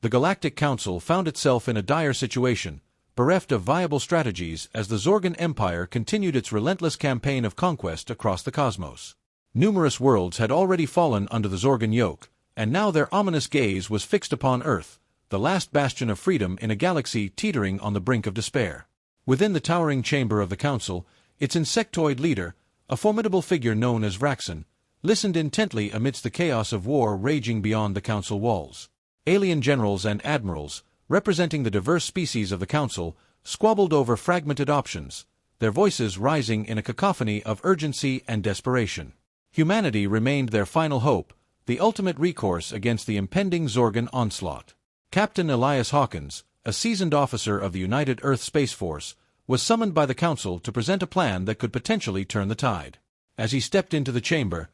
The Galactic Council found itself in a dire situation, bereft of viable strategies as the Zorgan Empire continued its relentless campaign of conquest across the cosmos. Numerous worlds had already fallen under the Zorgan yoke, and now their ominous gaze was fixed upon Earth, the last bastion of freedom in a galaxy teetering on the brink of despair. Within the towering chamber of the Council, its insectoid leader, a formidable figure known as Vraxon, listened intently amidst the chaos of war raging beyond the Council walls. Alien generals and admirals, representing the diverse species of the Council, squabbled over fragmented options, their voices rising in a cacophony of urgency and desperation. Humanity remained their final hope, the ultimate recourse against the impending Zorgan onslaught. Captain Elias Hawkins, a seasoned officer of the United Earth Space Force, was summoned by the Council to present a plan that could potentially turn the tide. As he stepped into the chamber,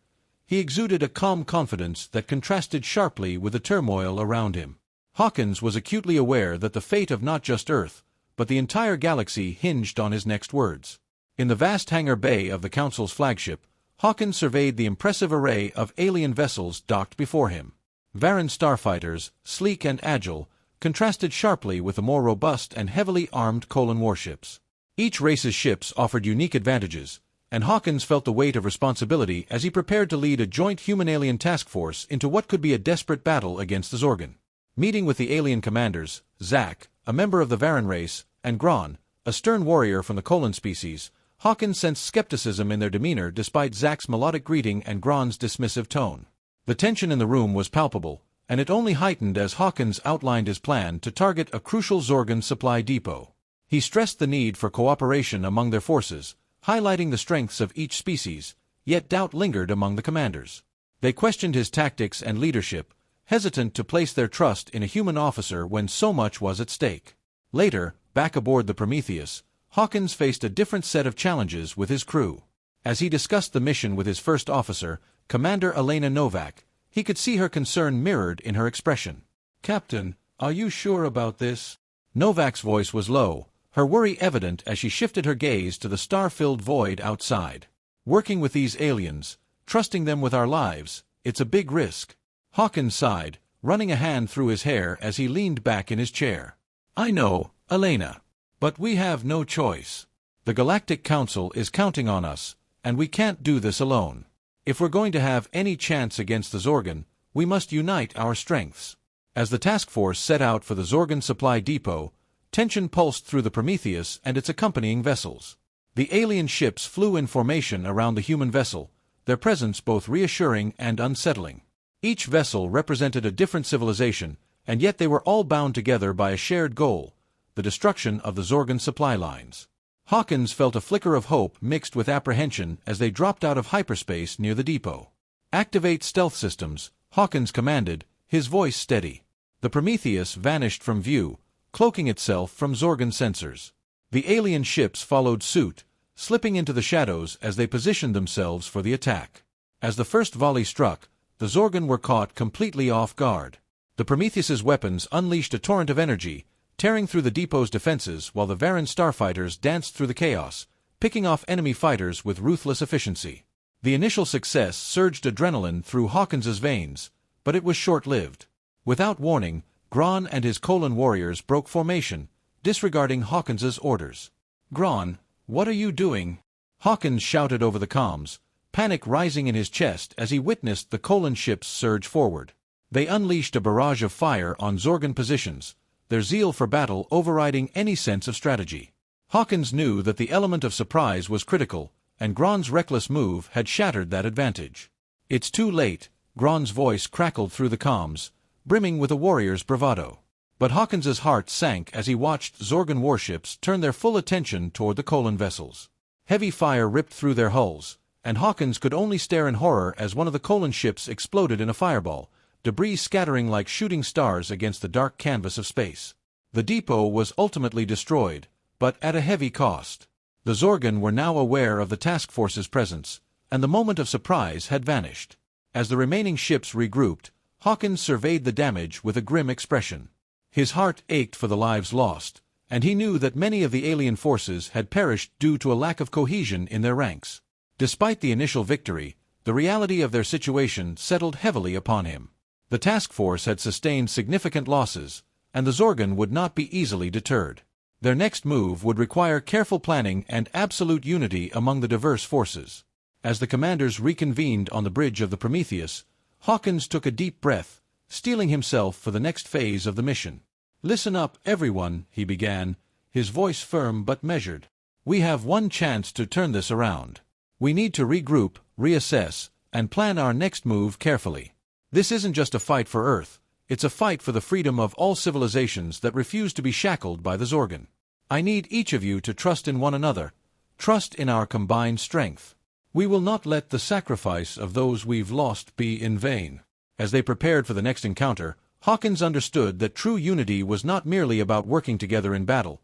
he exuded a calm confidence that contrasted sharply with the turmoil around him. Hawkins was acutely aware that the fate of not just Earth, but the entire galaxy hinged on his next words. In the vast hangar bay of the Council's flagship, Hawkins surveyed the impressive array of alien vessels docked before him. Varan starfighters, sleek and agile, contrasted sharply with the more robust and heavily armed Colon warships. Each race's ships offered unique advantages, and Hawkins felt the weight of responsibility as he prepared to lead a joint human-alien task force into what could be a desperate battle against the Zorgan. Meeting with the alien commanders, Zack, a member of the Varan race, and Gron, a stern warrior from the Colon species, Hawkins sensed skepticism in their demeanor despite Zack's melodic greeting and Gron's dismissive tone. The tension in the room was palpable, and it only heightened as Hawkins outlined his plan to target a crucial Zorgan supply depot. He stressed the need for cooperation among their forces, highlighting the strengths of each species, yet doubt lingered among the commanders. They questioned his tactics and leadership, hesitant to place their trust in a human officer when so much was at stake. Later, back aboard the Prometheus, Hawkins faced a different set of challenges with his crew. As he discussed the mission with his first officer, Commander Elena Novak, he could see her concern mirrored in her expression. "Captain, are you sure about this?" Novak's voice was low, her worry evident as she shifted her gaze to the star-filled void outside. "Working with these aliens, trusting them with our lives, it's a big risk." Hawkins sighed, running a hand through his hair as he leaned back in his chair. "I know, Elena. But we have no choice. The Galactic Council is counting on us, and we can't do this alone. If we're going to have any chance against the Zorgan, we must unite our strengths." As the task force set out for the Zorgan supply depot, tension pulsed through the Prometheus and its accompanying vessels. The alien ships flew in formation around the human vessel, their presence both reassuring and unsettling. Each vessel represented a different civilization, and yet they were all bound together by a shared goal: the destruction of the Zorgan supply lines. Hawkins felt a flicker of hope mixed with apprehension as they dropped out of hyperspace near the depot. "Activate stealth systems," Hawkins commanded, his voice steady. The Prometheus vanished from view, cloaking itself from Zorgan sensors. The alien ships followed suit, slipping into the shadows as they positioned themselves for the attack. As the first volley struck, the Zorgan were caught completely off guard. The Prometheus's weapons unleashed a torrent of energy, tearing through the depot's defenses while the Varan starfighters danced through the chaos, picking off enemy fighters with ruthless efficiency. The initial success surged adrenaline through Hawkins's veins, but it was short-lived. Without warning, Gron and his Colon warriors broke formation, disregarding Hawkins's orders. "Gron, what are you doing?" Hawkins shouted over the comms, panic rising in his chest as he witnessed the Colon ships surge forward. They unleashed a barrage of fire on Zorgan positions, their zeal for battle overriding any sense of strategy. Hawkins knew that the element of surprise was critical, and Gron's reckless move had shattered that advantage. "It's too late," Gron's voice crackled through the comms, brimming with a warrior's bravado. But Hawkins's heart sank as he watched Zorgan warships turn their full attention toward the Colon vessels. Heavy fire ripped through their hulls, and Hawkins could only stare in horror as one of the Colon ships exploded in a fireball, debris scattering like shooting stars against the dark canvas of space. The depot was ultimately destroyed, but at a heavy cost. The Zorgan were now aware of the task force's presence, and the moment of surprise had vanished. As the remaining ships regrouped, Hawkins surveyed the damage with a grim expression. His heart ached for the lives lost, and he knew that many of the alien forces had perished due to a lack of cohesion in their ranks. Despite the initial victory, the reality of their situation settled heavily upon him. The task force had sustained significant losses, and the Zorgon would not be easily deterred. Their next move would require careful planning and absolute unity among the diverse forces. As the commanders reconvened on the bridge of the Prometheus, Hawkins took a deep breath, steeling himself for the next phase of the mission. "Listen up, everyone," he began, his voice firm but measured. "We have one chance to turn this around. We need to regroup, reassess, and plan our next move carefully. This isn't just a fight for Earth, it's a fight for the freedom of all civilizations that refuse to be shackled by the Zorgon. I need each of you to trust in one another, trust in our combined strength. We will not let the sacrifice of those we've lost be in vain." As they prepared for the next encounter, Hawkins understood that true unity was not merely about working together in battle.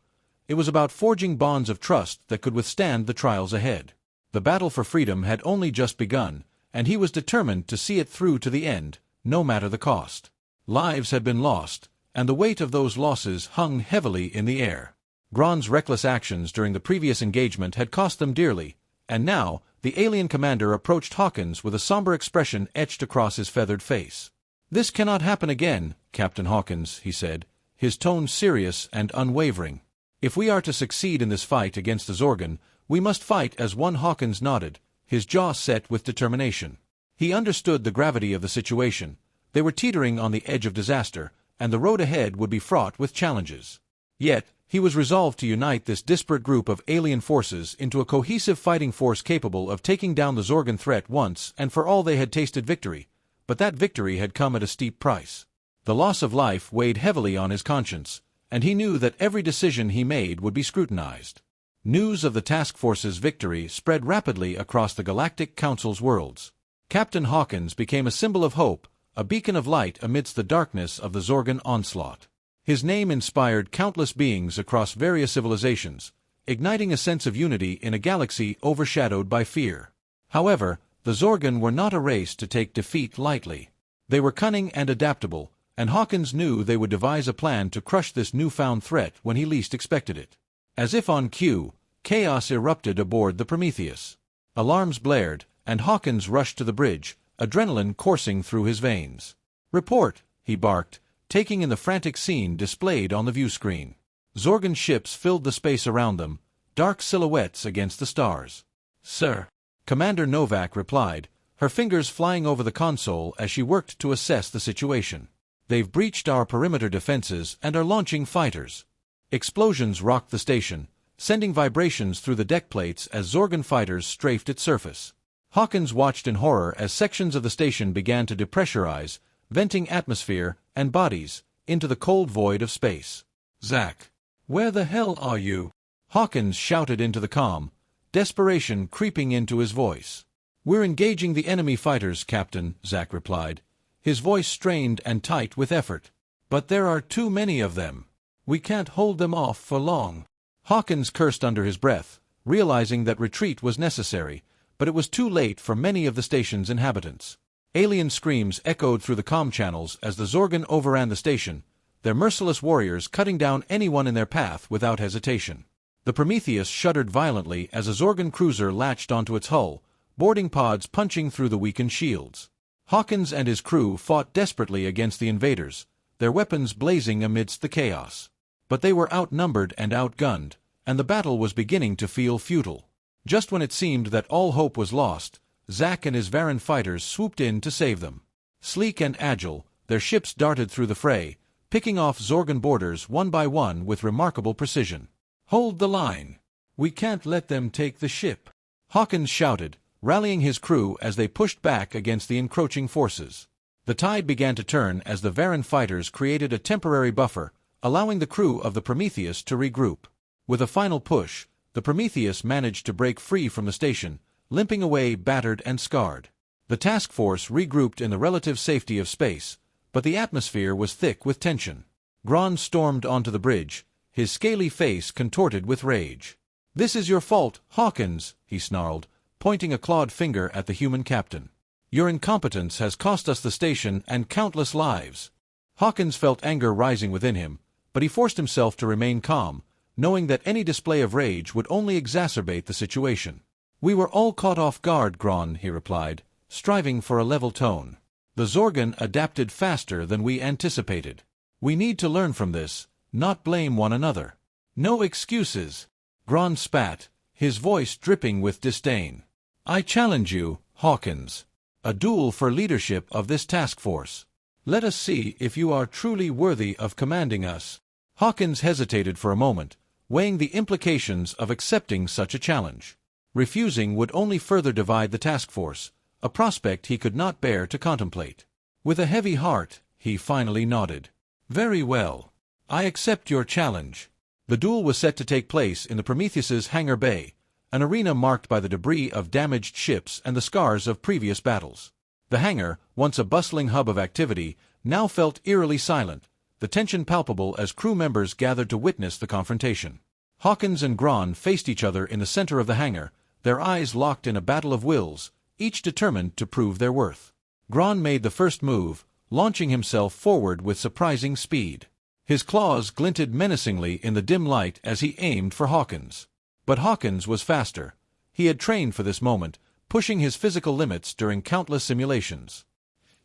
It was about forging bonds of trust that could withstand the trials ahead. The battle for freedom had only just begun, and he was determined to see it through to the end, no matter the cost. Lives had been lost, and the weight of those losses hung heavily in the air. Gron's reckless actions during the previous engagement had cost them dearly, and now the alien commander approached Hawkins with a somber expression etched across his feathered face. "This cannot happen again, Captain Hawkins," he said, his tone serious and unwavering. "If we are to succeed in this fight against the Zorgon, we must fight as one." Hawkins nodded, his jaw set with determination. He understood the gravity of the situation. They were teetering on the edge of disaster, and the road ahead would be fraught with challenges. Yet, he was resolved to unite this disparate group of alien forces into a cohesive fighting force capable of taking down the Zorgon threat once and for all. They had tasted victory, but that victory had come at a steep price. The loss of life weighed heavily on his conscience, and he knew that every decision he made would be scrutinized. News of the task force's victory spread rapidly across the Galactic Council's worlds. Captain Hawkins became a symbol of hope, a beacon of light amidst the darkness of the Zorgon onslaught. His name inspired countless beings across various civilizations, igniting a sense of unity in a galaxy overshadowed by fear. However, the Zorgon were not a race to take defeat lightly. They were cunning and adaptable, and Hawkins knew they would devise a plan to crush this newfound threat when he least expected it. As if on cue, chaos erupted aboard the Prometheus. Alarms blared, and Hawkins rushed to the bridge, adrenaline coursing through his veins. "Report," he barked, taking in the frantic scene displayed on the view screen. Zorgon ships filled the space around them, dark silhouettes against the stars. "Sir," Commander Novak replied, her fingers flying over the console as she worked to assess the situation. "They've breached our perimeter defenses and are launching fighters." Explosions rocked the station, sending vibrations through the deck plates as Zorgon fighters strafed its surface. Hawkins watched in horror as sections of the station began to depressurize, venting atmosphere and bodies into the cold void of space. "Zach, where the hell are you?" Hawkins shouted into the comm, desperation creeping into his voice. "We're engaging the enemy fighters, Captain," Zach replied, his voice strained and tight with effort. "But there are too many of them. We can't hold them off for long." Hawkins cursed under his breath, realizing that retreat was necessary, but it was too late for many of the station's inhabitants. Alien screams echoed through the comm channels as the Zorgon overran the station, their merciless warriors cutting down anyone in their path without hesitation. The Prometheus shuddered violently as a Zorgon cruiser latched onto its hull, boarding pods punching through the weakened shields. Hawkins and his crew fought desperately against the invaders, their weapons blazing amidst the chaos. But they were outnumbered and outgunned, and the battle was beginning to feel futile. Just when it seemed that all hope was lost, Zach and his Varan fighters swooped in to save them. Sleek and agile, their ships darted through the fray, picking off Zorgon boarders one by one with remarkable precision. "Hold the line! We can't let them take the ship!" Hawkins shouted, rallying his crew as they pushed back against the encroaching forces. The tide began to turn as the Varan fighters created a temporary buffer, allowing the crew of the Prometheus to regroup. With a final push, the Prometheus managed to break free from the station, limping away battered and scarred. The task force regrouped in the relative safety of space, but the atmosphere was thick with tension. Gron stormed onto the bridge, his scaly face contorted with rage. "This is your fault, Hawkins," he snarled, pointing a clawed finger at the human captain. "Your incompetence has cost us the station and countless lives." Hawkins felt anger rising within him, but he forced himself to remain calm, knowing that any display of rage would only exacerbate the situation. "We were all caught off guard, Gron," he replied, striving for a level tone. The Zorgon adapted faster than we anticipated. We need to learn from this, not blame one another. No excuses. Gron spat, his voice dripping with disdain. I challenge you, Hawkins. A duel for leadership of this task force. Let us see if you are truly worthy of commanding us. Hawkins hesitated for a moment, weighing the implications of accepting such a challenge. Refusing would only further divide the task force, a prospect he could not bear to contemplate. With a heavy heart, he finally nodded. Very well. I accept your challenge. The duel was set to take place in the Prometheus's hangar bay, an arena marked by the debris of damaged ships and the scars of previous battles. The hangar, once a bustling hub of activity, now felt eerily silent, the tension palpable as crew members gathered to witness the confrontation. Hawkins and Gron faced each other in the center of the hangar, their eyes locked in a battle of wills, each determined to prove their worth. Gron made the first move, launching himself forward with surprising speed. His claws glinted menacingly in the dim light as he aimed for Hawkins. But Hawkins was faster. He had trained for this moment, pushing his physical limits during countless simulations.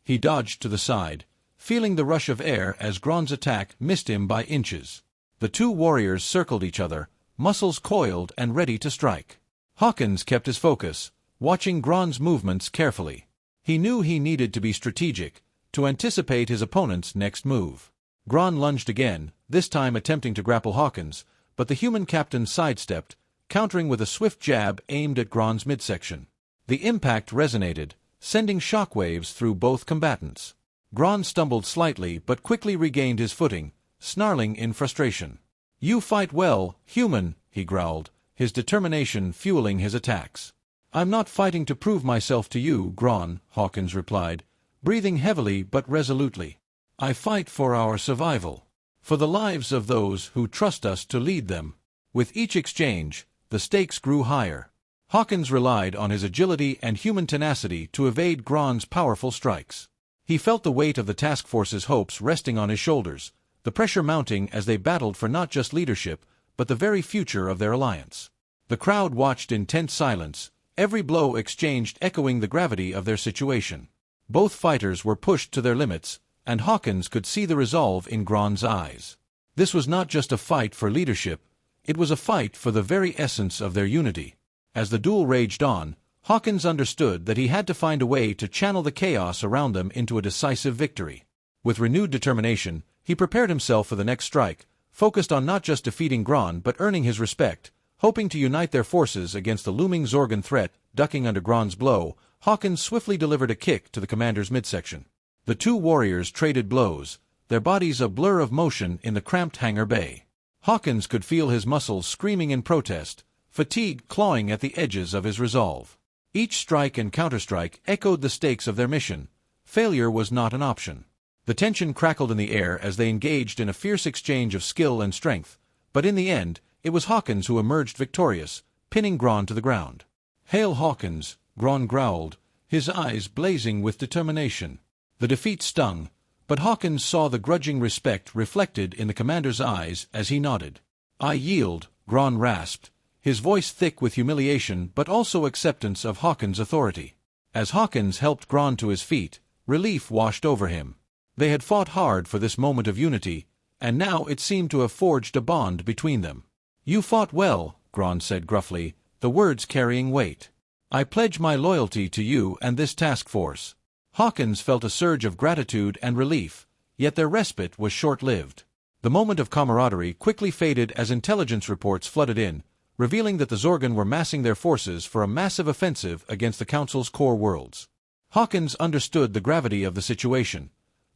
He dodged to the side, feeling the rush of air as Gron's attack missed him by inches. The two warriors circled each other, muscles coiled and ready to strike. Hawkins kept his focus, watching Gron's movements carefully. He knew he needed to be strategic, to anticipate his opponent's next move. Gron lunged again, this time attempting to grapple Hawkins, but the human captain sidestepped, countering with a swift jab aimed at Gron's midsection. The impact resonated, sending shockwaves through both combatants. Gron stumbled slightly but quickly regained his footing, snarling in frustration. You fight well, human, he growled, his determination fueling his attacks. I'm not fighting to prove myself to you, Gron, Hawkins replied, breathing heavily but resolutely. I fight for our survival, for the lives of those who trust us to lead them. With each exchange, the stakes grew higher. Hawkins relied on his agility and human tenacity to evade Gron's powerful strikes. He felt the weight of the task force's hopes resting on his shoulders, the pressure mounting as they battled for not just leadership, but the very future of their alliance. The crowd watched in tense silence, every blow exchanged echoing the gravity of their situation. Both fighters were pushed to their limits, and Hawkins could see the resolve in Gron's eyes. This was not just a fight for leadership, it was a fight for the very essence of their unity. As the duel raged on, Hawkins understood that he had to find a way to channel the chaos around them into a decisive victory. With renewed determination, he prepared himself for the next strike, focused on not just defeating Gron but earning his respect. Hoping to unite their forces against the looming Zorgon threat, ducking under Gron's blow, Hawkins swiftly delivered a kick to the commander's midsection. The two warriors traded blows, their bodies a blur of motion in the cramped hangar bay. Hawkins could feel his muscles screaming in protest, fatigue clawing at the edges of his resolve. Each strike and counterstrike echoed the stakes of their mission. Failure was not an option. The tension crackled in the air as they engaged in a fierce exchange of skill and strength, but in the end, it was Hawkins who emerged victorious, pinning Gron to the ground. Hail Hawkins, Gron growled, his eyes blazing with determination. The defeat stung, but Hawkins saw the grudging respect reflected in the commander's eyes as he nodded. I yield, Gron rasped, his voice thick with humiliation but also acceptance of Hawkins' authority. As Hawkins helped Gron to his feet, relief washed over him. They had fought hard for this moment of unity, and now it seemed to have forged a bond between them. You fought well, Gron said gruffly, the words carrying weight. I pledge my loyalty to you and this task force. Hawkins felt a surge of gratitude and relief, yet their respite was short-lived. The moment of camaraderie quickly faded as intelligence reports flooded in, revealing that the Zorgon were massing their forces for a massive offensive against the Council's core worlds. Hawkins understood the gravity of the situation.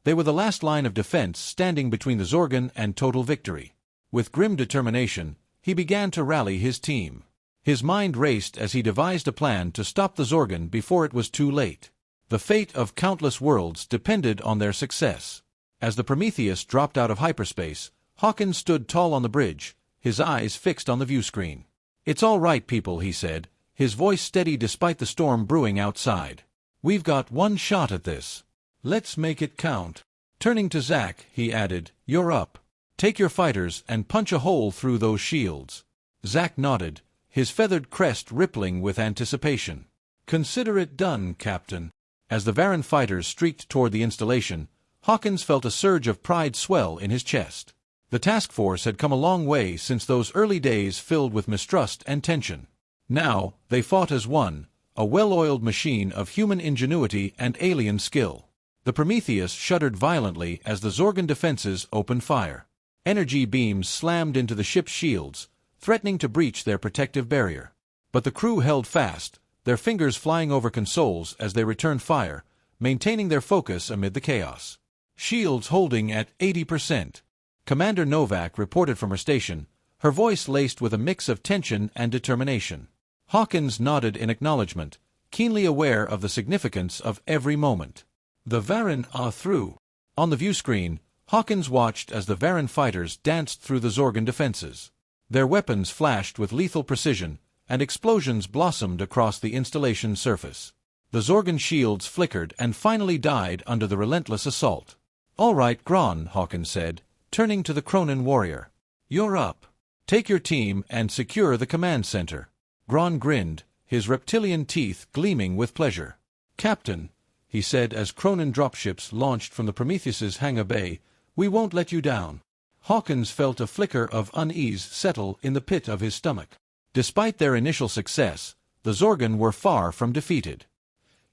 They were the last line of defense standing between the Zorgon and total victory. With grim determination, he began to rally his team. His mind raced as he devised a plan to stop the Zorgon before it was too late. The fate of countless worlds depended on their success. As the Prometheus dropped out of hyperspace, Hawkins stood tall on the bridge, his eyes fixed on the viewscreen. It's all right, people, he said, his voice steady despite the storm brewing outside. We've got one shot at this. Let's make it count. Turning to Zack, he added, you're up. Take your fighters and punch a hole through those shields. Zack nodded, his feathered crest rippling with anticipation. Consider it done, Captain. As the Varan fighters streaked toward the installation, Hawkins felt a surge of pride swell in his chest. The task force had come a long way since those early days filled with mistrust and tension. Now, they fought as one, a well-oiled machine of human ingenuity and alien skill. The Prometheus shuddered violently as the Zorgon defenses opened fire. Energy beams slammed into the ship's shields, threatening to breach their protective barrier. But the crew held fast, their fingers flying over consoles as they returned fire, maintaining their focus amid the chaos. Shields holding at 80%. Commander Novak reported from her station, her voice laced with a mix of tension and determination. Hawkins nodded in acknowledgement, keenly aware of the significance of every moment. The Varan are through. On the view screen, Hawkins watched as the Varan fighters danced through the Zorgon defenses. Their weapons flashed with lethal precision, and explosions blossomed across the installation's surface. The Zorgon shields flickered and finally died under the relentless assault. "All right, Gron," Hawkins said, turning to the Cronin warrior. "You're up. Take your team and secure the command center." Gron grinned, his reptilian teeth gleaming with pleasure. "Captain," he said as Cronin dropships launched from the Prometheus's hangar bay, "we won't let you down." Hawkins felt a flicker of unease settle in the pit of his stomach. Despite their initial success, the Zorgon were far from defeated.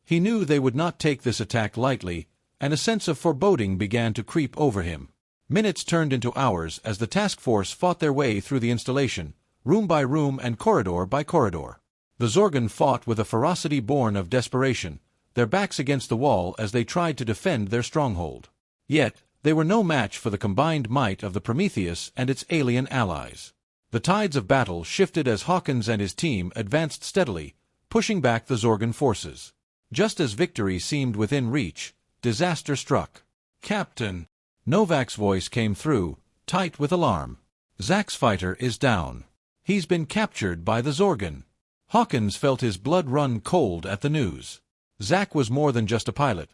He knew they would not take this attack lightly, and a sense of foreboding began to creep over him. Minutes turned into hours as the task force fought their way through the installation, room by room and corridor by corridor. The Zorgon fought with a ferocity born of desperation, their backs against the wall as they tried to defend their stronghold. Yet, they were no match for the combined might of the Prometheus and its alien allies. The tides of battle shifted as Hawkins and his team advanced steadily, pushing back the Zorgon forces. Just as victory seemed within reach, disaster struck. "Captain!" Novak's voice came through, tight with alarm. "Zack's fighter is down. He's been captured by the Zorgon." Hawkins felt his blood run cold at the news. Zack was more than just a pilot.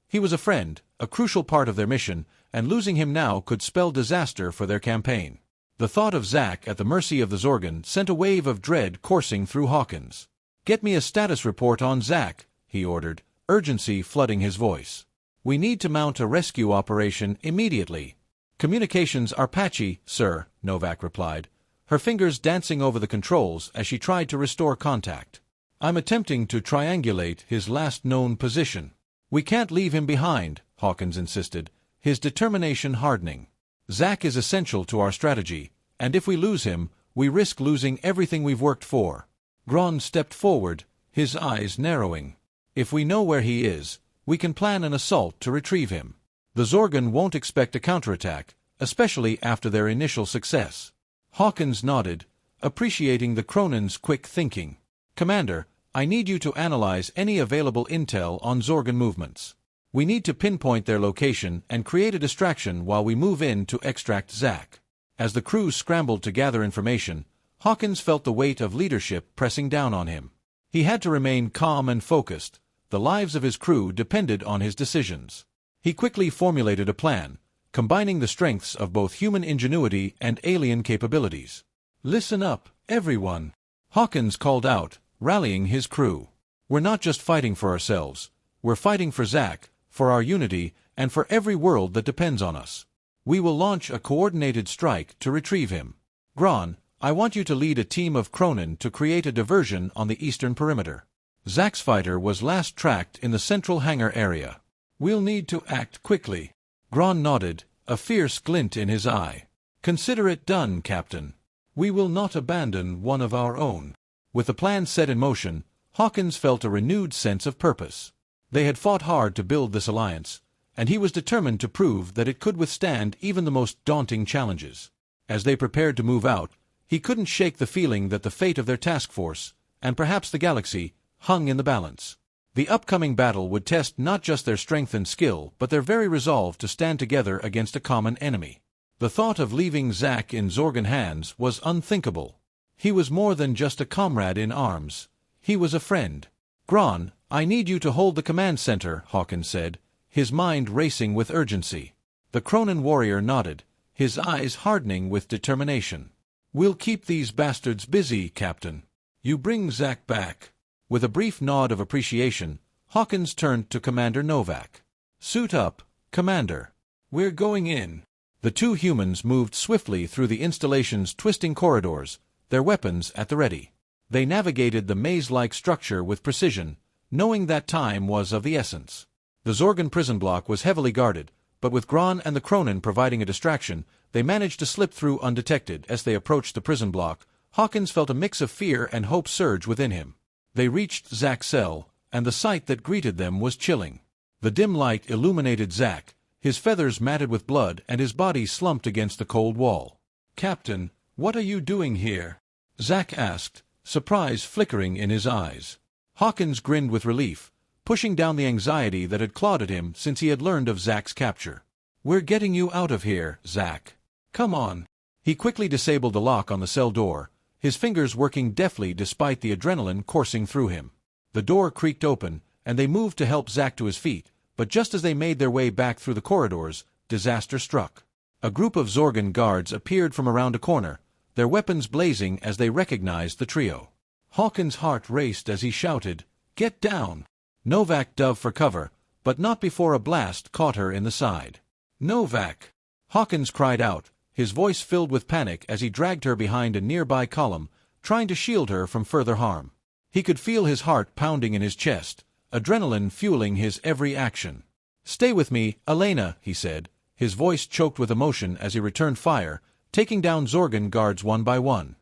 He was a friend, a crucial part of their mission, and losing him now could spell disaster for their campaign. The thought of Zack at the mercy of the Zorgon sent a wave of dread coursing through Hawkins. "Get me a status report on Zack," he ordered, urgency flooding his voice. "We need to mount a rescue operation immediately." "Communications are patchy, sir," Novak replied, her fingers dancing over the controls as she tried to restore contact. "I'm attempting to triangulate his last known position." "We can't leave him behind," Hawkins insisted, his determination hardening. "Zack is essential to our strategy, and if we lose him, we risk losing everything we've worked for." Gron stepped forward, his eyes narrowing. "If we know where he is, we can plan an assault to retrieve him. The Zorgon won't expect a counterattack, especially after their initial success." Hawkins nodded, appreciating the Cronin's quick thinking. "Commander, I need you to analyze any available intel on Zorgon movements. We need to pinpoint their location and create a distraction while we move in to extract Zack." As the crew scrambled to gather information, Hawkins felt the weight of leadership pressing down on him. He had to remain calm and focused. The lives of his crew depended on his decisions. He quickly formulated a plan, combining the strengths of both human ingenuity and alien capabilities. "Listen up, everyone," Hawkins called out, rallying his crew. "We're not just fighting for ourselves. We're fighting for Zack, for our unity, and for every world that depends on us. We will launch a coordinated strike to retrieve him. Gron, I want you to lead a team of Cronin to create a diversion on the eastern perimeter. Zack's fighter was last tracked in the central hangar area. We'll need to act quickly." Gron nodded, a fierce glint in his eye. "Consider it done, Captain. We will not abandon one of our own." With the plan set in motion, Hawkins felt a renewed sense of purpose. They had fought hard to build this alliance, and he was determined to prove that it could withstand even the most daunting challenges. As they prepared to move out, he couldn't shake the feeling that the fate of their task force, and perhaps the galaxy, hung in the balance. The upcoming battle would test not just their strength and skill, but their very resolve to stand together against a common enemy. The thought of leaving Zack in Zorgon hands was unthinkable. He was more than just a comrade in arms. He was a friend. "Gron, I need you to hold the command center," Hawkins said, his mind racing with urgency. The Cronin warrior nodded, his eyes hardening with determination. "We'll keep these bastards busy, Captain. You bring Zack back." With a brief nod of appreciation, Hawkins turned to Commander Novak. "Suit up, Commander. We're going in." The two humans moved swiftly through the installation's twisting corridors, their weapons at the ready. They navigated the maze-like structure with precision, knowing that time was of the essence. The Zorgan prison block was heavily guarded, but with Gron and the Cronin providing a distraction, they managed to slip through undetected. As they approached the prison block, Hawkins felt a mix of fear and hope surge within him. They reached Zack's cell, and the sight that greeted them was chilling. The dim light illuminated Zack, his feathers matted with blood and his body slumped against the cold wall. "Captain, what are you doing here?" Zack asked, surprise flickering in his eyes. Hawkins grinned with relief, pushing down the anxiety that had clawed at him since he had learned of Zack's capture. "We're getting you out of here, Zack. Come on." He quickly disabled the lock on the cell door, his fingers working deftly despite the adrenaline coursing through him. The door creaked open, and they moved to help Zack to his feet, but just as they made their way back through the corridors, disaster struck. A group of Zorgan guards appeared from around a corner, their weapons blazing as they recognized the trio. Hawkins' heart raced as he shouted, "Get down!" Novak dove for cover, but not before a blast caught her in the side. "Novak!" Hawkins cried out, his voice filled with panic as he dragged her behind a nearby column, trying to shield her from further harm. He could feel his heart pounding in his chest, adrenaline fueling his every action. "Stay with me, Elena," he said, his voice choked with emotion as he returned fire, taking down Zorgan guards one by one.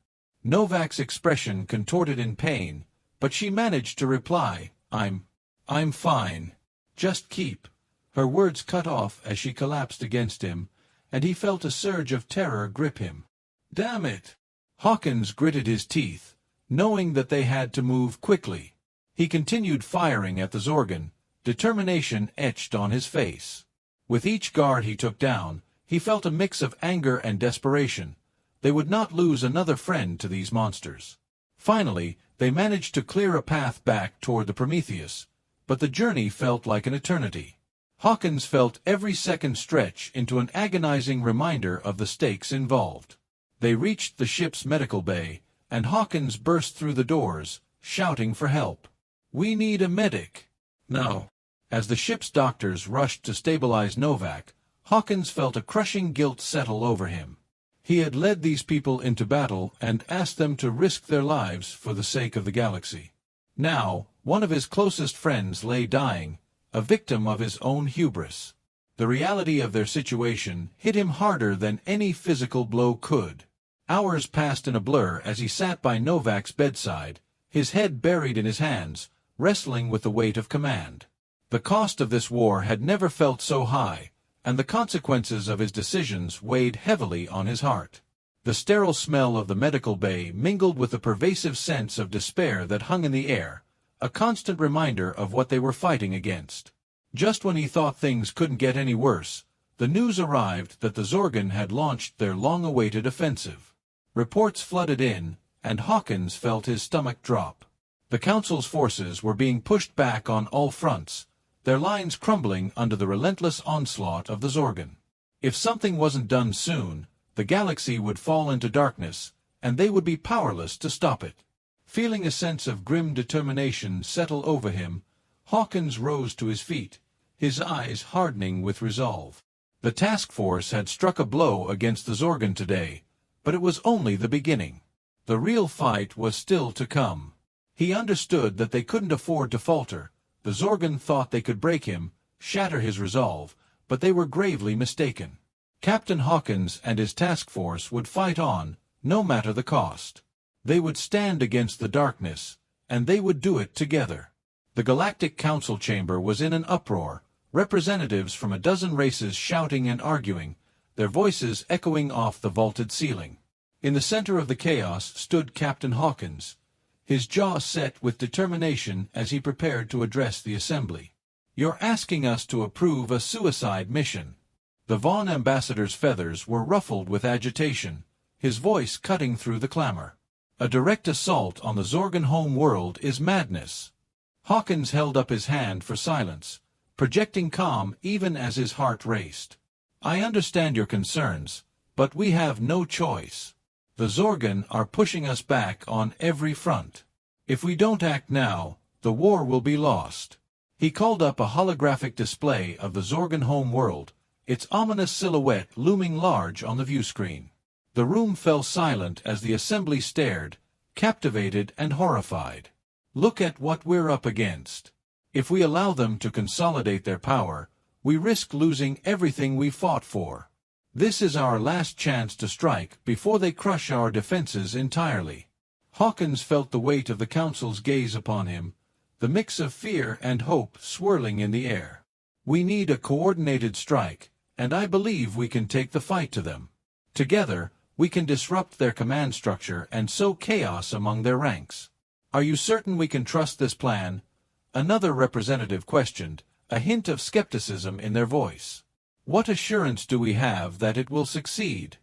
Novak's expression contorted in pain, but she managed to reply, I'm fine. Just keep." Her words cut off as she collapsed against him, and he felt a surge of terror grip him. "Damn it!" Hawkins gritted his teeth, knowing that they had to move quickly. He continued firing at the Zorgan, determination etched on his face. With each guard he took down, he felt a mix of anger and desperation. They would not lose another friend to these monsters. Finally, they managed to clear a path back toward the Prometheus, but the journey felt like an eternity. Hawkins felt every second stretch into an agonizing reminder of the stakes involved. They reached the ship's medical bay, and Hawkins burst through the doors, shouting for help. "We need a medic." "No." As the ship's doctors rushed to stabilize Novak, Hawkins felt a crushing guilt settle over him. He had led these people into battle and asked them to risk their lives for the sake of the galaxy. Now, one of his closest friends lay dying, a victim of his own hubris. The reality of their situation hit him harder than any physical blow could. Hours passed in a blur as he sat by Novak's bedside, his head buried in his hands, wrestling with the weight of command. The cost of this war had never felt so high, and the consequences of his decisions weighed heavily on his heart. The sterile smell of the medical bay mingled with the pervasive sense of despair that hung in the air, a constant reminder of what they were fighting against. Just when he thought things couldn't get any worse, the news arrived that the Zorgan had launched their long-awaited offensive. Reports flooded in, and Hawkins felt his stomach drop. The Council's forces were being pushed back on all fronts, their lines crumbling under the relentless onslaught of the Zorgan. If something wasn't done soon, the galaxy would fall into darkness, and they would be powerless to stop it. Feeling a sense of grim determination settle over him, Hawkins rose to his feet, his eyes hardening with resolve. The task force had struck a blow against the Zorgan today, but it was only the beginning. The real fight was still to come. He understood that they couldn't afford to falter. The Zorgan thought they could break him, shatter his resolve, but they were gravely mistaken. Captain Hawkins and his task force would fight on, no matter the cost. They would stand against the darkness, and they would do it together. The Galactic Council chamber was in an uproar, representatives from a dozen races shouting and arguing, their voices echoing off the vaulted ceiling. In the center of the chaos stood Captain Hawkins, his jaw set with determination as he prepared to address the assembly. "You're asking us to approve a suicide mission." The Vaughn ambassador's feathers were ruffled with agitation, his voice cutting through the clamor. "A direct assault on the Zorgan home world is madness." Hawkins held up his hand for silence, projecting calm even as his heart raced. "I understand your concerns, but we have no choice. The Zorgan are pushing us back on every front. If we don't act now, the war will be lost." He called up a holographic display of the Zorgan home world, its ominous silhouette looming large on the view screen. The room fell silent as the assembly stared, captivated and horrified. Look at what we're up against. If we allow them to consolidate their power, we risk losing everything we fought for. This is our last chance to strike before they crush our defenses entirely. Hawkins felt the weight of the council's gaze upon him, the mix of fear and hope swirling in the air. We need a coordinated strike, and I believe we can take the fight to them. Together, we can disrupt their command structure and sow chaos among their ranks. Are you certain we can trust this plan? Another representative questioned, a hint of skepticism in their voice. What assurance do we have that it will succeed?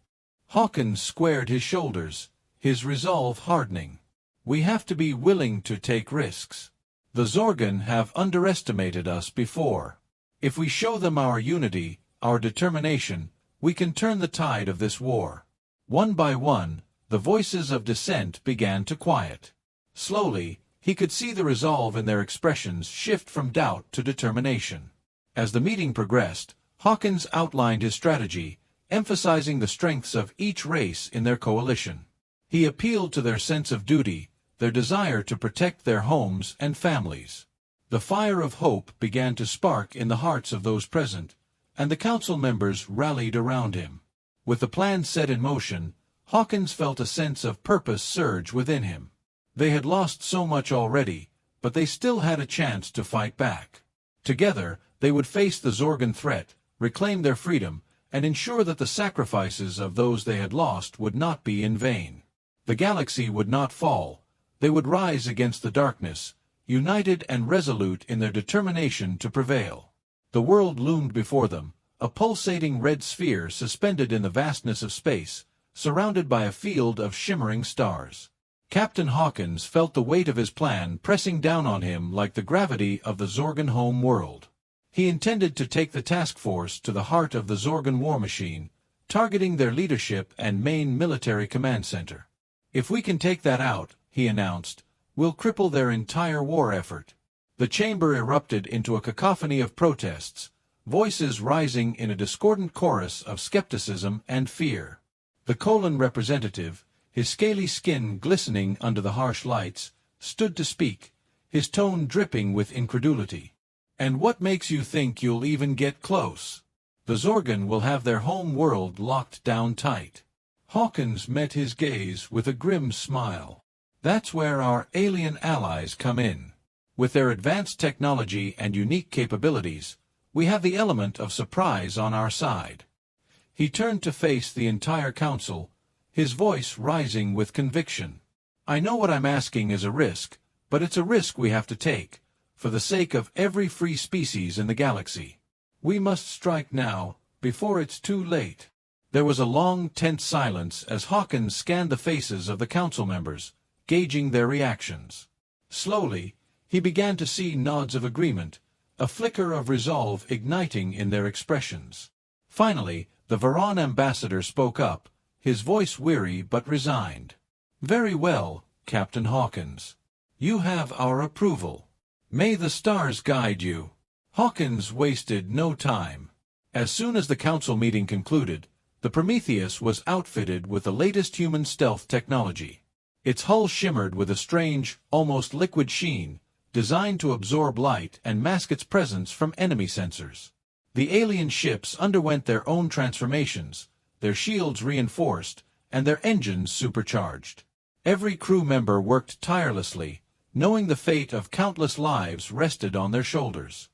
Hawkins squared his shoulders, his resolve hardening. We have to be willing to take risks. The Zorgan have underestimated us before. If we show them our unity, our determination, we can turn the tide of this war. One by one, the voices of dissent began to quiet. Slowly, he could see the resolve in their expressions shift from doubt to determination. As the meeting progressed, Hawkins outlined his strategy, emphasizing the strengths of each race in their coalition. He appealed to their sense of duty, their desire to protect their homes and families. The fire of hope began to spark in the hearts of those present, and the council members rallied around him. With the plan set in motion, Hawkins felt a sense of purpose surge within him. They had lost so much already, but they still had a chance to fight back. Together, they would face the Zorgan threat, reclaim their freedom, and ensure that the sacrifices of those they had lost would not be in vain. The galaxy would not fall. They would rise against the darkness, united and resolute in their determination to prevail. The world loomed before them, a pulsating red sphere suspended in the vastness of space, surrounded by a field of shimmering stars. Captain Hawkins felt the weight of his plan pressing down on him like the gravity of the Zorgan home world. He intended to take the task force to the heart of the Zorgan war machine, targeting their leadership and main military command center. If we can take that out, he announced, we'll cripple their entire war effort. The chamber erupted into a cacophony of protests, voices rising in a discordant chorus of skepticism and fear. The Colon representative, his scaly skin glistening under the harsh lights, stood to speak, his tone dripping with incredulity. And what makes you think you'll even get close? The Zorgan will have their home world locked down tight. Hawkins met his gaze with a grim smile. That's where our alien allies come in. With their advanced technology and unique capabilities, we have the element of surprise on our side. He turned to face the entire council, his voice rising with conviction. I know what I'm asking is a risk, but it's a risk we have to take, for the sake of every free species in the galaxy. We must strike now, before it's too late. There was a long, tense silence as Hawkins scanned the faces of the council members, gauging their reactions. Slowly, he began to see nods of agreement, a flicker of resolve igniting in their expressions. Finally, the Varan ambassador spoke up, his voice weary but resigned. Very well, Captain Hawkins. You have our approval. May the stars guide you. Hawkins wasted no time. As soon as the council meeting concluded, the Prometheus was outfitted with the latest human stealth technology. Its hull shimmered with a strange, almost liquid sheen, designed to absorb light and mask its presence from enemy sensors. The alien ships underwent their own transformations, their shields reinforced, and their engines supercharged. Every crew member worked tirelessly, knowing the fate of countless lives rested on their shoulders.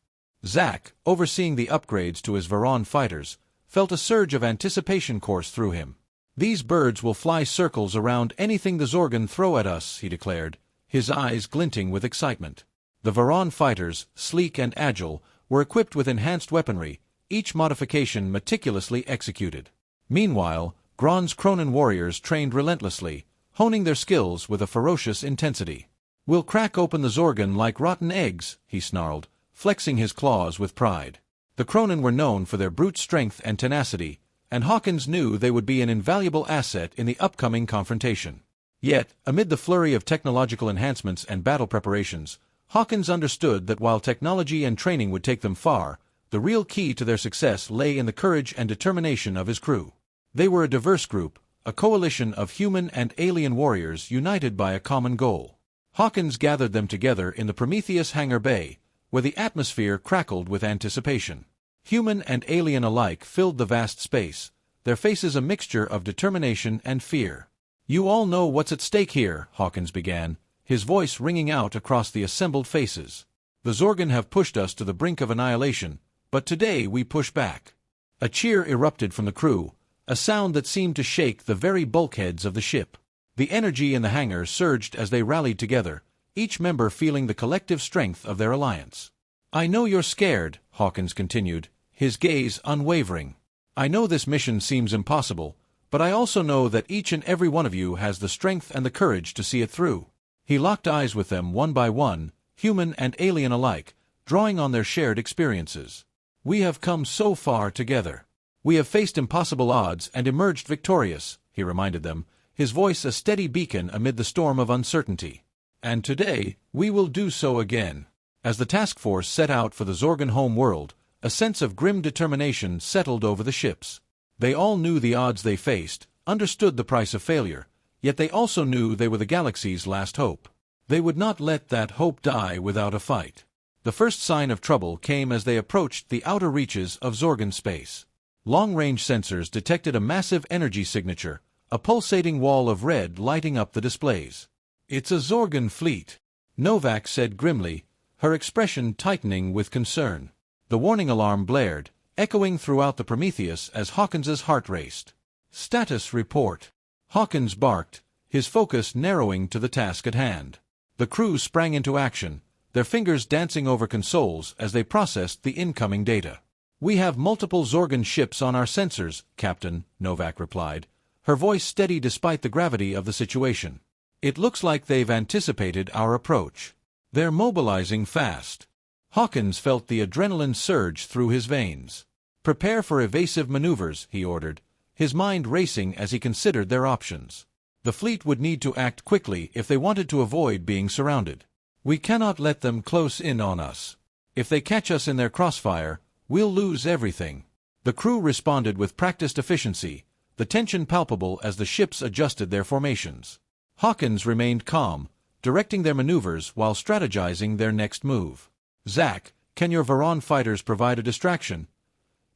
Zack, overseeing the upgrades to his Varan fighters, felt a surge of anticipation course through him. These birds will fly circles around anything the Zorgan throw at us, he declared, his eyes glinting with excitement. The Varan fighters, sleek and agile, were equipped with enhanced weaponry, each modification meticulously executed. Meanwhile, Gron's Cronin warriors trained relentlessly, honing their skills with a ferocious intensity. We'll crack open the Zorgan like rotten eggs, he snarled, flexing his claws with pride. The Cronin were known for their brute strength and tenacity, and Hawkins knew they would be an invaluable asset in the upcoming confrontation. Yet, amid the flurry of technological enhancements and battle preparations, Hawkins understood that while technology and training would take them far, the real key to their success lay in the courage and determination of his crew. They were a diverse group, a coalition of human and alien warriors united by a common goal. Hawkins gathered them together in the Prometheus hangar bay, where the atmosphere crackled with anticipation. Human and alien alike filled the vast space, their faces a mixture of determination and fear. "You all know what's at stake here," Hawkins began, his voice ringing out across the assembled faces. "The Zorgon have pushed us to the brink of annihilation, but today we push back." A cheer erupted from the crew, a sound that seemed to shake the very bulkheads of the ship. The energy in the hangar surged as they rallied together, each member feeling the collective strength of their alliance. "I know you're scared," Hawkins continued, his gaze unwavering. "I know this mission seems impossible, but I also know that each and every one of you has the strength and the courage to see it through." He locked eyes with them one by one, human and alien alike, drawing on their shared experiences. "We have come so far together. We have faced impossible odds and emerged victorious," he reminded them, his voice a steady beacon amid the storm of uncertainty. "And today, we will do so again." As the task force set out for the Zorgon home world, a sense of grim determination settled over the ships. They all knew the odds they faced, understood the price of failure, yet they also knew they were the galaxy's last hope. They would not let that hope die without a fight. The first sign of trouble came as they approached the outer reaches of Zorgon space. Long-range sensors detected a massive energy signature, a pulsating wall of red lighting up the displays. "It's a Zorgon fleet," Novak said grimly, her expression tightening with concern. The warning alarm blared, echoing throughout the Prometheus as Hawkins's heart raced. "Status report." Hawkins barked, his focus narrowing to the task at hand. The crew sprang into action, their fingers dancing over consoles as they processed the incoming data. "We have multiple Zorgon ships on our sensors, Captain," Novak replied, her voice steady despite the gravity of the situation. "It looks like they've anticipated our approach. They're mobilizing fast." Hawkins felt the adrenaline surge through his veins. "Prepare for evasive maneuvers," he ordered, his mind racing as he considered their options. The fleet would need to act quickly if they wanted to avoid being surrounded. "We cannot let them close in on us. If they catch us in their crossfire, we'll lose everything." The crew responded with practiced efficiency, the tension palpable as the ships adjusted their formations. Hawkins remained calm, directing their maneuvers while strategizing their next move. "Zach, can your Varan fighters provide a distraction?"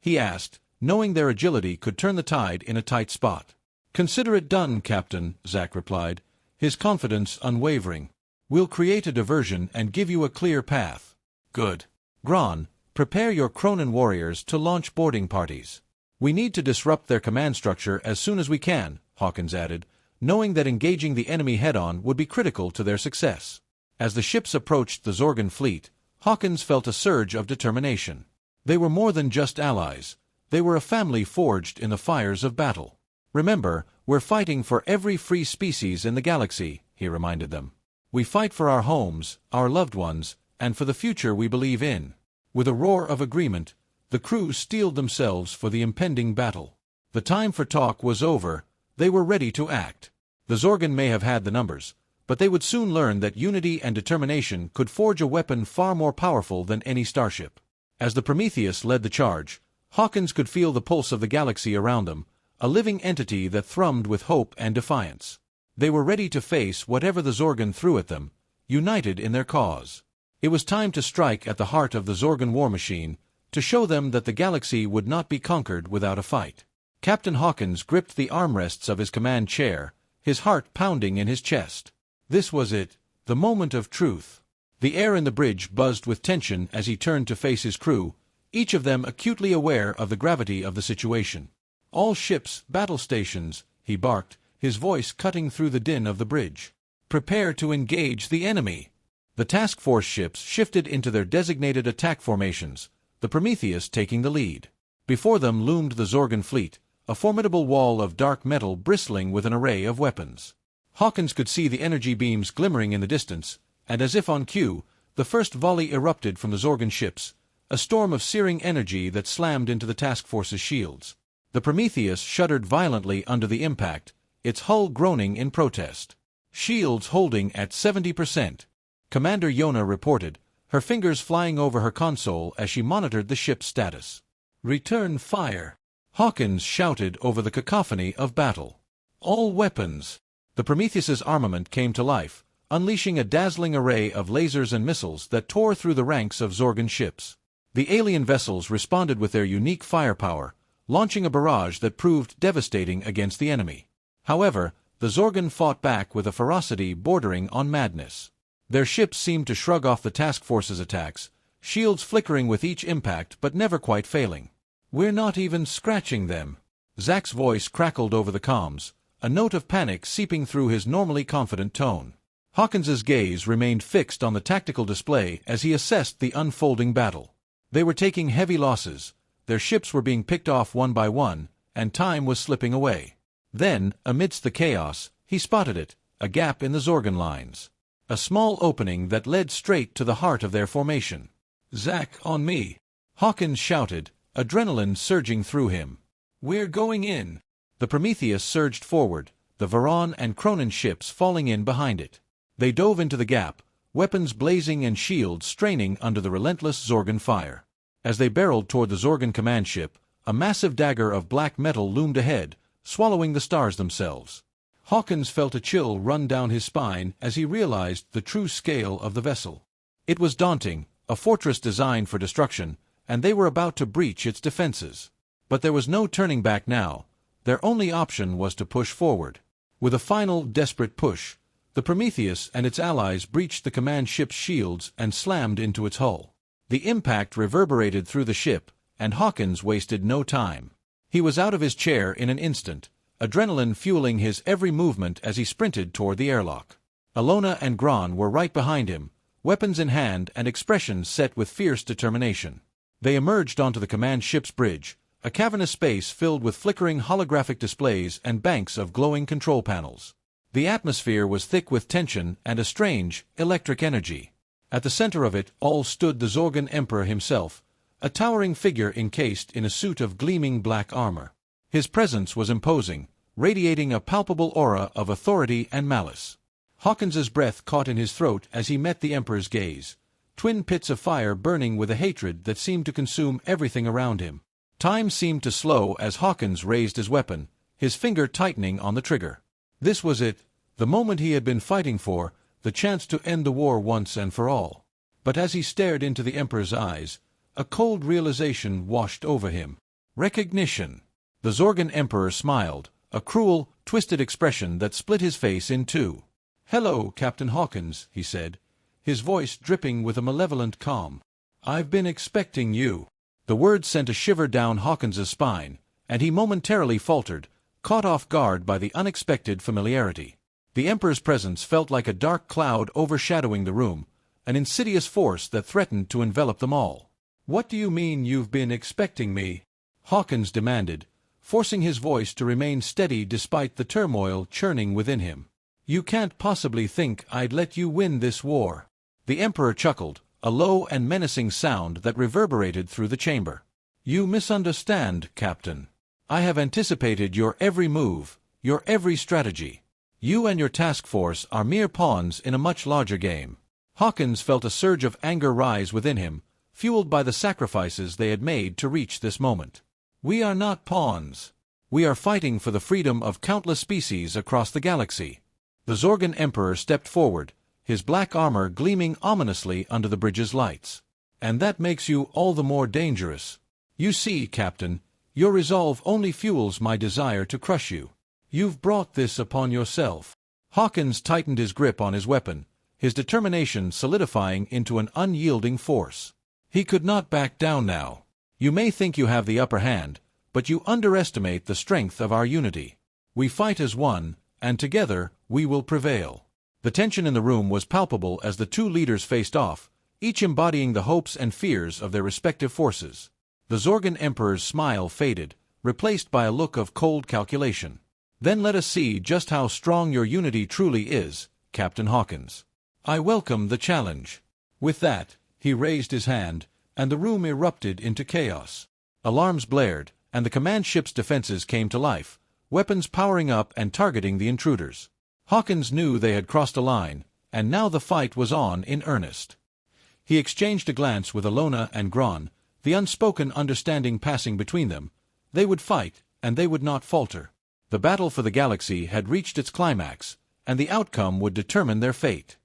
he asked, knowing their agility could turn the tide in a tight spot. "Consider it done, Captain," Zach replied, his confidence unwavering. "We'll create a diversion and give you a clear path." "Good. Gron, prepare your Cronin warriors to launch boarding parties. We need to disrupt their command structure as soon as we can," Hawkins added, knowing that engaging the enemy head-on would be critical to their success. As the ships approached the Zorgon fleet, Hawkins felt a surge of determination. They were more than just allies. They were a family forged in the fires of battle. "Remember, we're fighting for every free species in the galaxy," he reminded them. "We fight for our homes, our loved ones, and for the future we believe in." With a roar of agreement, the crew steeled themselves for the impending battle. The time for talk was over. They were ready to act. The Zorgon may have had the numbers, but they would soon learn that unity and determination could forge a weapon far more powerful than any starship. As the Prometheus led the charge, Hawkins could feel the pulse of the galaxy around them, a living entity that thrummed with hope and defiance. They were ready to face whatever the Zorgon threw at them, united in their cause. It was time to strike at the heart of the Zorgon war machine, to show them that the galaxy would not be conquered without a fight. Captain Hawkins gripped the armrests of his command chair, his heart pounding in his chest. This was it, the moment of truth. The air in the bridge buzzed with tension as he turned to face his crew, each of them acutely aware of the gravity of the situation. "All ships, battle stations," he barked, his voice cutting through the din of the bridge. "Prepare to engage the enemy." The task force ships shifted into their designated attack formations, the Prometheus taking the lead. Before them loomed the Zorgon fleet, a formidable wall of dark metal bristling with an array of weapons. Hawkins could see the energy beams glimmering in the distance, and as if on cue, the first volley erupted from the Zorgon ships, a storm of searing energy that slammed into the task force's shields. The Prometheus shuddered violently under the impact, its hull groaning in protest. "Shields holding at 70%. Commander Yona reported, her fingers flying over her console as she monitored the ship's status. "Return fire," Hawkins shouted over the cacophony of battle. "All weapons!" The Prometheus's armament came to life, unleashing a dazzling array of lasers and missiles that tore through the ranks of Zorgan ships. The alien vessels responded with their unique firepower, launching a barrage that proved devastating against the enemy. However, the Zorgan fought back with a ferocity bordering on madness. Their ships seemed to shrug off the task force's attacks, shields flickering with each impact but never quite failing. "We're not even scratching them." Zack's voice crackled over the comms, a note of panic seeping through his normally confident tone. Hawkins's gaze remained fixed on the tactical display as he assessed the unfolding battle. They were taking heavy losses, their ships were being picked off one by one, and time was slipping away. Then, amidst the chaos, he spotted it, a gap in the Zorgan lines. A small opening that led straight to the heart of their formation. "Zack, on me!" Hawkins shouted, adrenaline surging through him. "We're going in!" The Prometheus surged forward, the Varan and Cronin ships falling in behind it. They dove into the gap, weapons blazing and shields straining under the relentless Zorgan fire. As they barreled toward the Zorgan command ship, a massive dagger of black metal loomed ahead, swallowing the stars themselves. Hawkins felt a chill run down his spine as he realized the true scale of the vessel. It was daunting, a fortress designed for destruction, and they were about to breach its defenses. But there was no turning back now. Their only option was to push forward. With a final, desperate push, the Prometheus and its allies breached the command ship's shields and slammed into its hull. The impact reverberated through the ship, and Hawkins wasted no time. He was out of his chair in an instant, adrenaline fueling his every movement as he sprinted toward the airlock. Alona and Gran were right behind him, weapons in hand and expressions set with fierce determination. They emerged onto the command ship's bridge, a cavernous space filled with flickering holographic displays and banks of glowing control panels. The atmosphere was thick with tension and a strange, electric energy. At the center of it all stood the Zorgan Emperor himself, a towering figure encased in a suit of gleaming black armor. His presence was imposing, radiating a palpable aura of authority and malice. Hawkins's breath caught in his throat as he met the Emperor's gaze, twin pits of fire burning with a hatred that seemed to consume everything around him. Time seemed to slow as Hawkins raised his weapon, his finger tightening on the trigger. This was it, the moment he had been fighting for, the chance to end the war once and for all. But as he stared into the Emperor's eyes, a cold realization washed over him. Recognition. The Zorgan Emperor smiled, a cruel, twisted expression that split his face in two. "Hello, Captain Hawkins," he said, his voice dripping with a malevolent calm. "I've been expecting you." The words sent a shiver down Hawkins's spine, and he momentarily faltered, caught off guard by the unexpected familiarity. The Emperor's presence felt like a dark cloud overshadowing the room, an insidious force that threatened to envelop them all. "What do you mean you've been expecting me?" Hawkins demanded, forcing his voice to remain steady despite the turmoil churning within him. "You can't possibly think I'd let you win this war." The Emperor chuckled, a low and menacing sound that reverberated through the chamber. "You misunderstand, Captain. I have anticipated your every move, your every strategy. You and your task force are mere pawns in a much larger game." Hawkins felt a surge of anger rise within him, fueled by the sacrifices they had made to reach this moment. "We are not pawns. We are fighting for the freedom of countless species across the galaxy." The Zorgan Emperor stepped forward, his black armor gleaming ominously under the bridge's lights. "And that makes you all the more dangerous. You see, Captain, your resolve only fuels my desire to crush you. You've brought this upon yourself." Hawkins tightened his grip on his weapon, his determination solidifying into an unyielding force. He could not back down now. "You may think you have the upper hand, but you underestimate the strength of our unity. We fight as one, and together we will prevail." The tension in the room was palpable as the two leaders faced off, each embodying the hopes and fears of their respective forces. The Zorgan Emperor's smile faded, replaced by a look of cold calculation. "Then let us see just how strong your unity truly is, Captain Hawkins. I welcome the challenge." With that, he raised his hand, and the room erupted into chaos. Alarms blared, and the command ship's defenses came to life, weapons powering up and targeting the intruders. Hawkins knew they had crossed a line, and now the fight was on in earnest. He exchanged a glance with Alona and Gron, the unspoken understanding passing between them. They would fight, and they would not falter. The battle for the galaxy had reached its climax, and the outcome would determine their fate.